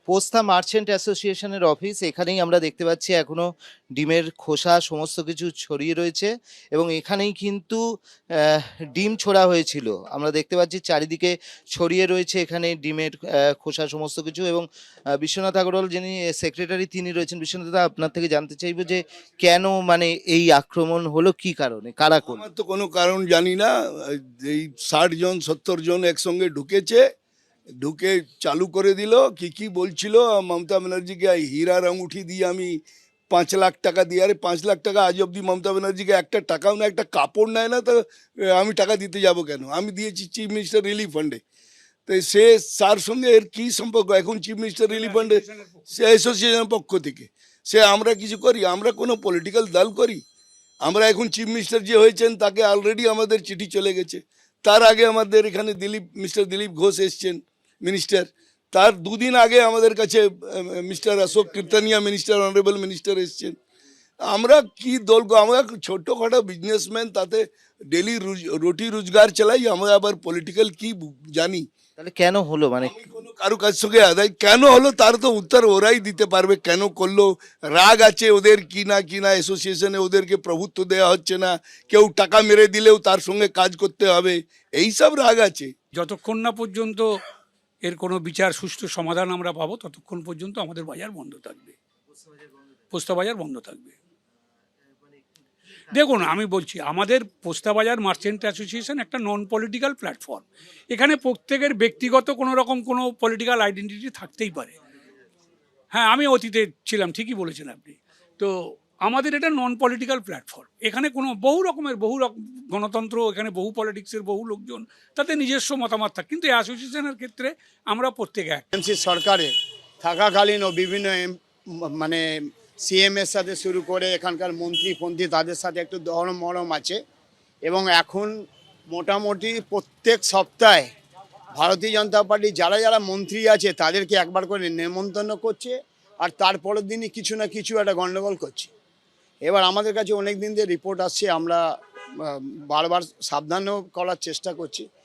পোস্তা merchant অ্যাসোসিয়েশনের office, এখানেই আমরা দেখতে পাচ্ছি এখনো ডিমের খোসা সমস্ত কিছু ছড়িয়ে রয়েছে এবং এখানেই কিন্তু আহ, ডিম ছোড়া হয়েছিল। আমরা দেখতে পাচ্ছি চারিদিকে ছড়িয়ে রয়েছে এখানে ডিমের খোসা সমস্ত কিছু। এবং বিশ্বনাথ আগরওয়াল যিনি সেক্রেটারি তিনি রয়েছেন। বিশ্বনাথ দা, আপনার থেকে জানতে চাইবো যে কেন মানে এই আক্রমণ হলো, কি কারণে, কারা করলো? আমার তো কোনো কারণ জানি না। এই 60 জন 70 জন একসঙ্গে ঢুকে চালু করে দিল। কি বলছিল মমতা ব্যানার্জিকে হীরার আঙুঠি দিয়ে আমি 5 লাখ টাকা দিয়ে, আরে 5 লাখ টাকা আজ অব্দি মমতা ব্যানার্জিকে একটা টাকাও না, একটা কাপড় নেয় না, তো আমি টাকা দিতে যাব কেন? আমি দিয়েছি চিফ মিনিস্টার রিলিফ ফান্ডে। তো সে তার সঙ্গে এর কি সম্পর্ক? এখন চিফ মিনিস্টার রিলিফ ফান্ডে সে অ্যাসোসিয়েশনের পক্ষ থেকে সে, আমরা কিছু করি? আমরা কোনো পলিটিক্যাল দল করি? আমরা এখন চিফ মিনিস্টার যে হয়েছেন তাকে অলরেডি আমাদের চিঠি চলে গেছে। তার আগে আমাদের এখানে মিস্টার দিলীপ ঘোষ এসছেন মিনিস্টার। তার দুদিন আগে আমাদের কাছে mister Ashok Kirtania minister, honourable minister এসছেন। আমরা কি দল? আমরা ছোটোখাটো বিজনেসম্যান, তাতে ডেলি রুটি রোজগার চালাই। আমরা আবার পলিটিক্যাল কি জানি? তাহলে কেন হলো মানে? আমি কোনো কারো কাছ থেকে আদায় কেন হলো তার তো উত্তর ওরাই দিতে পারবে। কেন করলো? রাগ আছে ওদের কি না অ্যাসোসিয়েশনে ওদেরকে প্রভুত্ব দেওয়া হচ্ছে না, কেউ টাকা মেরে দিলেও তার সঙ্গে কাজ করতে হবে, এইসব রাগ আছে। যতক্ষণ না পর্যন্ত এর কোনো বিচার সুষ্ঠু সমাধান আমরা পাবো ততক্ষণ পর্যন্ত আমাদের বাজার বন্ধ থাকবে, পোস্তা বাজার বন্ধ থাকবে। দেখুন, আমি বলছি, আমাদের পোস্তা বাজার মার্চেন্ট অ্যাসোসিয়েশন একটা নন পলিটিক্যাল প্ল্যাটফর্ম। এখানে প্রত্যেকের ব্যক্তিগত কোনো রকম কোনো পলিটিক্যাল আইডেন্টিটি থাকতেই পারে। হ্যাঁ, আমি অতীতে ছিলাম, ঠিকই বলেছেন আপনি। তো আমাদের এটা নন পলিটিক্যাল প্ল্যাটফর্ম। এখানে কোনো বহু রকম গণতন্ত্র, এখানে বহু পলিটিক্সের বহু লোকজন, তাতে নিজস্ব মতামত থাকে, কিন্তু অ্যাসোসিয়েশনের ক্ষেত্রে আমরা প্রত্যেকে এক। টিএমসি সরকারে থাকাকালীন ও বিভিন্ন মানে সিএম এর সাথে শুরু করে এখানকার মন্ত্রী তাদের সাথে একটু দহরম মহরম আছে। এবং এখন মোটামুটি প্রত্যেক সপ্তাহে ভারতীয় জনতা পার্টি যারা যারা মন্ত্রী আছে তাদেরকে একবার করে নেমন্তন্ন করছে, আর তারপরের দিনই কিছু না কিছু একটা গণ্ডগোল করছে। এবার আমাদের কাছে অনেক দিন ধরে রিপোর্ট আসছে, আমরা বারবার সাবধানও করার চেষ্টা করছি,